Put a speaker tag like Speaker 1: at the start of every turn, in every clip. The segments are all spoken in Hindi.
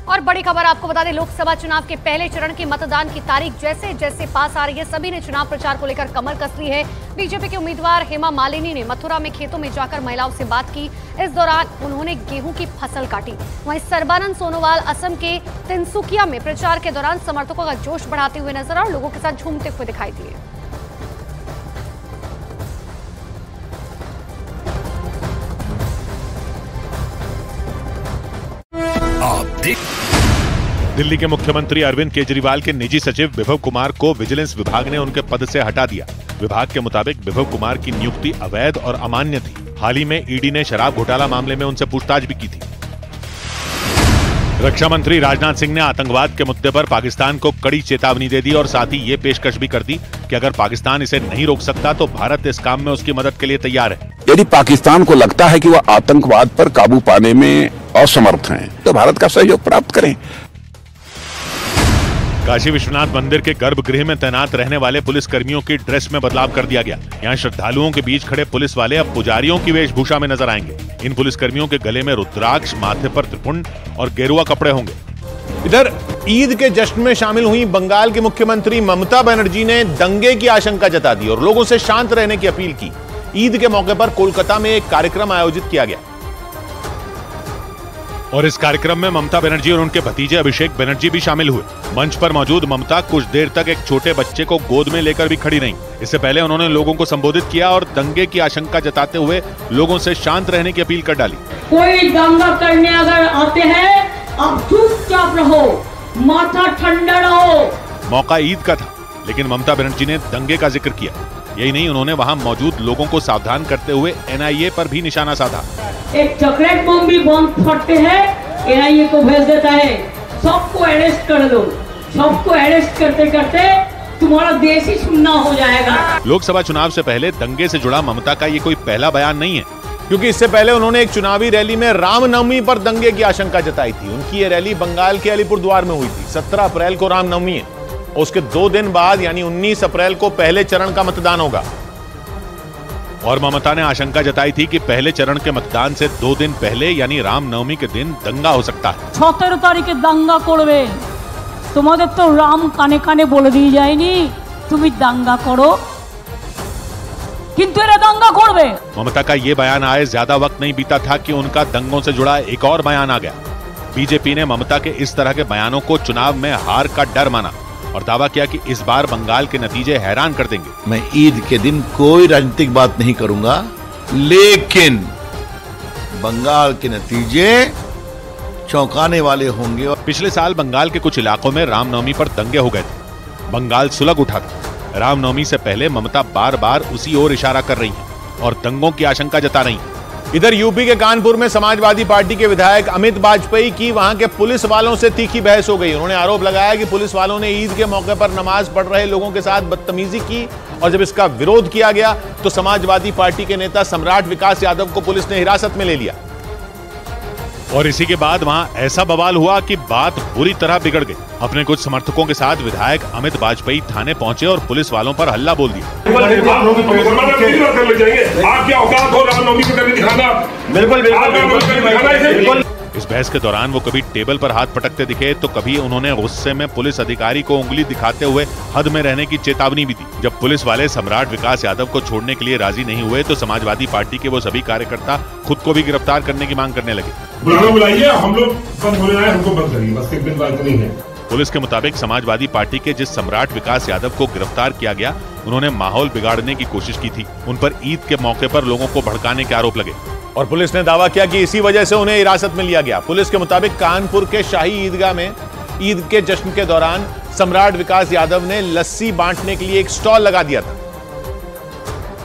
Speaker 1: और बड़ी खबर आपको बता दें, लोकसभा चुनाव के पहले चरण के मतदान की तारीख जैसे जैसे पास आ रही है, सभी ने चुनाव प्रचार को लेकर कमर कस ली है। बीजेपी के उम्मीदवार हेमा मालिनी ने मथुरा में खेतों में जाकर महिलाओं से बात की। इस दौरान उन्होंने गेहूं की फसल काटी। वहीं सर्बानंद सोनोवाल असम के तिनसुकिया में प्रचार के दौरान समर्थकों का जोश बढ़ाते हुए नजर और लोगों के साथ झूमते हुए दिखाई दिए।
Speaker 2: दिल्ली के मुख्यमंत्री अरविंद केजरीवाल के निजी सचिव विभव कुमार को विजिलेंस विभाग ने उनके पद से हटा दिया। विभाग के मुताबिक विभव कुमार की नियुक्ति अवैध और अमान्य थी। हाल ही में ईडी ने शराब घोटाला मामले में उनसे पूछताछ भी की थी। रक्षा मंत्री राजनाथ सिंह ने आतंकवाद के मुद्दे पर पाकिस्तान को कड़ी चेतावनी दे दी और साथ ही ये पेशकश भी कर दी कि अगर पाकिस्तान इसे नहीं रोक सकता तो भारत इस काम में उसकी मदद के लिए तैयार है।
Speaker 3: यदि पाकिस्तान को लगता है कि वह आतंकवाद पर काबू पाने में असमर्थ हैं, तो भारत का सहयोग प्राप्त करें।
Speaker 2: काशी विश्वनाथ मंदिर के गर्भगृह में तैनात रहने वाले पुलिस कर्मियों की ड्रेस में बदलाव कर दिया गया। यहाँ श्रद्धालुओं के बीच खड़े पुलिस वाले अब पुजारियों की वेशभूषा में नजर आएंगे। इन पुलिस कर्मियों के गले में रुद्राक्ष, माथे पर त्रिपुंड और गेरुआ कपड़े होंगे।
Speaker 4: इधर ईद के जश्न में शामिल हुई बंगाल की मुख्यमंत्री ममता बनर्जी ने दंगे की आशंका जता दी और लोगों से शांत रहने की अपील की। ईद के मौके पर कोलकाता में एक कार्यक्रम आयोजित किया गया
Speaker 2: और इस कार्यक्रम में ममता बनर्जी और उनके भतीजे अभिषेक बनर्जी भी शामिल हुए। मंच पर मौजूद ममता कुछ देर तक एक छोटे बच्चे को गोद में लेकर भी खड़ी रहीं। इससे पहले उन्होंने लोगों को संबोधित किया और दंगे की आशंका जताते हुए लोगों से शांत रहने की अपील कर डाली।
Speaker 5: कोई दंगा करने अगर आते हैं, आप चुपचाप रहो, माथा ठंडा रहो।
Speaker 2: मौका ईद का था, लेकिन ममता बनर्जी ने दंगे का जिक्र किया। यही नहीं, उन्होंने वहां मौजूद लोगों को सावधान करते हुए एनआईए पर भी निशाना साधा।
Speaker 5: एक चॉकलेट बम भी बम फटते हैं, एनआईए को भेज देता है, सबको अरेस्ट कर दो। सबको अरेस्ट करते करते तुम्हारा देश ही सुन्ना हो जाएगा।
Speaker 2: लोकसभा चुनाव से पहले दंगे से जुड़ा ममता का ये कोई पहला बयान नहीं है,
Speaker 4: क्योंकि इससे पहले उन्होंने एक चुनावी रैली में रामनवमी पर दंगे की आशंका जताई थी। उनकी ये रैली बंगाल के अलीपुरद्वार में हुई थी। 17 अप्रैल को रामनवमी है, उसके 2 दिन बाद यानी 19 अप्रैल को पहले चरण का मतदान होगा।
Speaker 2: और ममता ने आशंका जताई थी कि पहले चरण के मतदान से 2 दिन पहले यानी रामनवमी के दिन दंगा हो सकता है।
Speaker 5: 17 तारीखे दंगा करबे, तुम्हारे तो राम काने काने बोले दी जाएनी, तुम्हें दंगा करो, किंतु दंगा करबे।
Speaker 2: ममता का ये बयान आए ज्यादा वक्त नहीं बीता था कि उनका दंगों से जुड़ा एक और बयान आ गया। बीजेपी ने ममता के इस तरह के बयानों को चुनाव में हार का डर माना और दावा किया कि इस बार बंगाल के नतीजे हैरान कर देंगे।
Speaker 6: मैं ईद के दिन कोई राजनीतिक बात नहीं करूंगा, लेकिन बंगाल के नतीजे चौंकाने वाले होंगे।
Speaker 2: पिछले साल बंगाल के कुछ इलाकों में रामनवमी पर दंगे हो गए थे। बंगाल सुलग उठा था। रामनवमी से पहले ममता बार बार उसी ओर इशारा कर रही हैं और दंगों की आशंका जता रही हैं।
Speaker 4: इधर यूपी के कानपुर में समाजवादी पार्टी के विधायक अमित वाजपेयी की वहां के पुलिस वालों से तीखी बहस हो गई। उन्होंने आरोप लगाया कि पुलिस वालों ने ईद के मौके पर नमाज पढ़ रहे लोगों के साथ बदतमीजी की और जब इसका विरोध किया गया तो समाजवादी पार्टी के नेता सम्राट विकास यादव को पुलिस ने हिरासत में ले लिया।
Speaker 2: और इसी के बाद वहां ऐसा बवाल हुआ कि बात बुरी तरह बिगड़ गई। अपने कुछ समर्थकों के साथ विधायक अमित वाजपेयी थाने पहुंचे और पुलिस वालों पर हल्ला बोल दिया। इस बहस के दौरान वो कभी टेबल पर हाथ पटकते दिखे तो कभी उन्होंने गुस्से में पुलिस अधिकारी को उंगली दिखाते हुए हद में रहने की चेतावनी भी दी। जब पुलिस वाले सम्राट विकास यादव को छोड़ने के लिए राजी नहीं हुए तो समाजवादी पार्टी के वो सभी कार्यकर्ता खुद को भी गिरफ्तार करने की मांग करने लगे।
Speaker 7: बुलाइए, हम लोग बंद होने आए, हमको बंद करिए, बस एक दिन बात नहीं है।
Speaker 2: पुलिस के मुताबिक समाजवादी पार्टी के जिस सम्राट विकास यादव को गिरफ्तार किया गया, उन्होंने माहौल बिगाड़ने की कोशिश की थी। उन पर ईद के मौके पर लोगों को भड़काने के आरोप लगे
Speaker 4: और पुलिस ने दावा किया कि इसी वजह से उन्हें हिरासत में लिया गया। पुलिस के मुताबिक कानपुर के शाही ईदगाह में ईद के जश्न के दौरान सम्राट विकास यादव ने लस्सी बांटने के लिए एक स्टॉल लगा दिया था,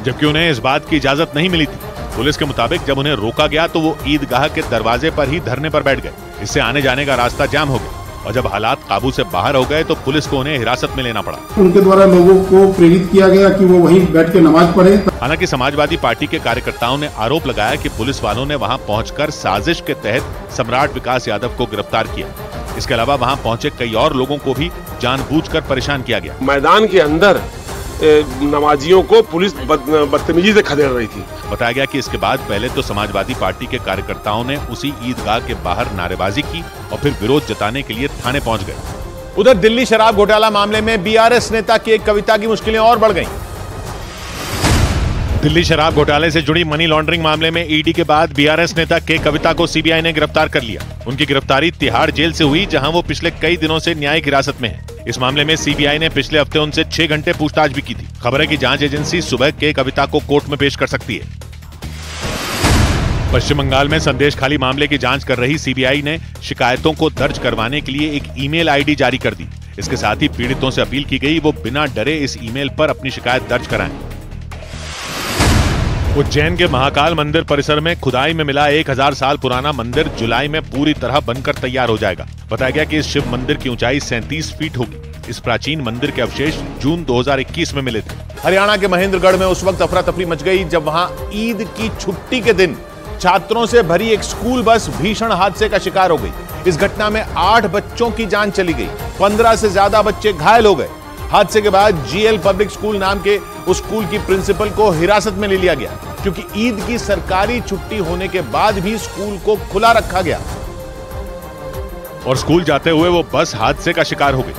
Speaker 2: जबकि उन्हें इस बात की इजाजत नहीं मिली थी। पुलिस के मुताबिक जब उन्हें रोका गया तो वो ईदगाह के दरवाजे पर ही धरने पर बैठ गए। इससे आने जाने का रास्ता जाम हो गया और जब हालात काबू से बाहर हो गए तो पुलिस को उन्हें हिरासत में लेना पड़ा।
Speaker 8: उनके द्वारा लोगों को प्रेरित किया गया कि वो वहीं बैठ के नमाज पढ़े।
Speaker 2: हालांकि समाजवादी पार्टी के कार्यकर्ताओं ने आरोप लगाया कि पुलिस वालों ने वहां पहुंचकर साजिश के तहत सम्राट विकास यादव को गिरफ्तार किया। इसके अलावा वहां पहुंचे कई और लोगों को भी जानबूझकर परेशान किया गया।
Speaker 9: मैदान के अंदर
Speaker 7: नमाजियों को पुलिस बदतमीजी से खदेड़ रही थी।
Speaker 2: बताया गया कि इसके बाद पहले तो समाजवादी पार्टी के कार्यकर्ताओं ने उसी ईदगाह के बाहर नारेबाजी की और फिर विरोध जताने के लिए थाने पहुंच गए।
Speaker 4: उधर दिल्ली शराब घोटाला मामले में बीआरएस नेता की एक कविता की मुश्किलें और बढ़ गईं।
Speaker 2: दिल्ली शराब घोटाले से जुड़ी मनी लॉन्ड्रिंग मामले में ईडी के बाद बीआरएस नेता के कविता को सीबीआई ने गिरफ्तार कर लिया। उनकी गिरफ्तारी तिहाड़ जेल से हुई, जहां वो पिछले कई दिनों से न्यायिक हिरासत में है। इस मामले में सीबीआई ने पिछले हफ्ते उनसे 6 घंटे पूछताछ भी की थी। खबर है कि जांच एजेंसी सुबह के कविता को कोर्ट में पेश कर सकती है। पश्चिम बंगाल में संदेश खाली मामले की जांच कर रही सीबीआई ने शिकायतों को दर्ज करवाने के लिए एक ईमेल आईडी जारी कर दी। इसके साथ ही पीड़ितों से अपील की गई वो बिना डरे इस ईमेल पर अपनी शिकायत दर्ज कराएं। उज्जैन के महाकाल मंदिर परिसर में खुदाई में मिला 1000 साल पुराना मंदिर जुलाई में पूरी तरह बनकर तैयार हो जाएगा। बताया गया कि इस शिव मंदिर की ऊंचाई 37 फीट होगी। इस प्राचीन मंदिर के अवशेष जून 2021 में मिले थे।
Speaker 4: हरियाणा के महेंद्रगढ़ में उस वक्त अफरा तफरी मच गई जब वहां ईद की छुट्टी के दिन छात्रों से भरी एक स्कूल बस भीषण हादसे का शिकार हो गई। इस घटना में 8 बच्चों की जान चली गई, 15 से ज्यादा बच्चे घायल हो गए। हादसे के बाद जीएल पब्लिक स्कूल नाम के उस स्कूल की प्रिंसिपल को हिरासत में ले लिया गया, क्योंकि ईद की सरकारी छुट्टी होने के बाद भी स्कूल को खुला रखा गया
Speaker 2: और स्कूल जाते हुए वो बस हादसे का शिकार हो गई।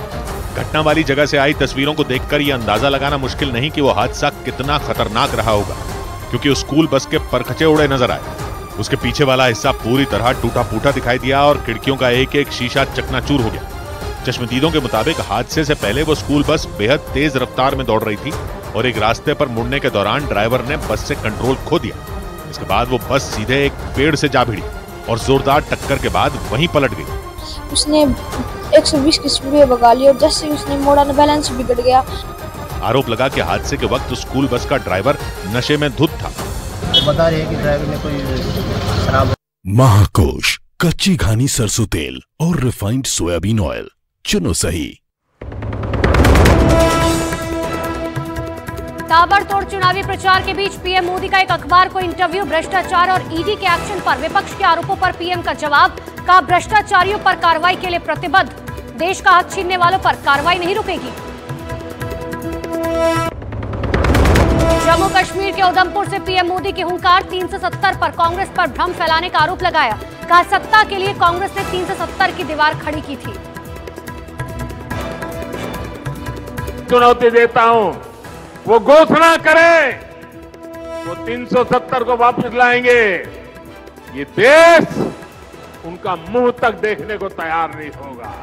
Speaker 2: घटना वाली जगह से आई तस्वीरों को देखकर यह अंदाजा लगाना मुश्किल नहीं कि वो हादसा कितना खतरनाक रहा होगा, क्योंकि उस स्कूल बस के परखचे उड़े नजर आए। उसके पीछे वाला हिस्सा पूरी तरह टूटा फूटा दिखाई दिया और खिड़कियों का एक एक शीशा चकनाचूर हो गया। चश्मदीदों के मुताबिक हादसे से पहले वो स्कूल बस बेहद तेज रफ्तार में दौड़ रही थी और एक रास्ते पर मुड़ने के दौरान ड्राइवर ने बस से कंट्रोल खो दिया। इसके बाद वो बस सीधे एक पेड़ से जा भिड़ी और जोरदार टक्कर के बाद वहीं पलट गई।
Speaker 9: उसने 120 की स्पीड में भगा ली और जैसे उसने मोड़ा ना बैलेंस बिगड़ गया।
Speaker 2: आरोप लगा कि हादसे के वक्त स्कूल बस का ड्राइवर नशे में धुत था।
Speaker 10: बता रहे हैं कि ड्राइवर ने कोई शराब।
Speaker 11: महाकोश कच्ची घानी सरसों तेल और रिफाइंड सोयाबीन ऑयल चुनो सही।
Speaker 1: ताबड़तोड़ चुनावी प्रचार के बीच पीएम मोदी का एक अखबार को इंटरव्यू। भ्रष्टाचार और ईडी के एक्शन पर विपक्ष के आरोपों पर पीएम का जवाब। कहा भ्रष्टाचारियों पर कार्रवाई के लिए प्रतिबद्ध, देश का हक छीनने वालों पर कार्रवाई नहीं रुकेगी। जम्मू कश्मीर के उधमपुर से पीएम मोदी की हुंकार। 370 पर कांग्रेस पर भ्रम फैलाने का आरोप लगाया। कहा सत्ता के लिए कांग्रेस ने 370 की दीवार खड़ी की थी।
Speaker 12: चुनौती देता हूं, वो घोषणा करें, वो 370 को वापस लाएंगे। ये देश उनका मुंह तक देखने को तैयार नहीं होगा।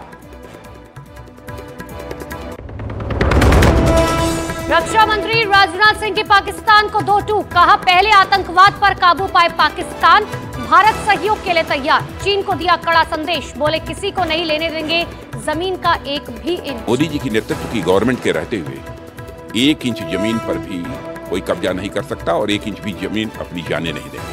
Speaker 1: रक्षा मंत्री राजनाथ सिंह की पाकिस्तान को 2 टूक। कहा पहले आतंकवाद पर काबू पाए पाकिस्तान, भारत सहयोग के लिए तैयार। चीन को दिया कड़ा संदेश, बोले किसी को नहीं लेने देंगे जमीन का एक भी इंच।
Speaker 3: मोदी जी की नेतृत्व की गवर्नमेंट के रहते हुए 1 इंच जमीन पर भी कोई कब्जा नहीं कर सकता और 1 इंच भी जमीन अपनी जाने नहीं देगा।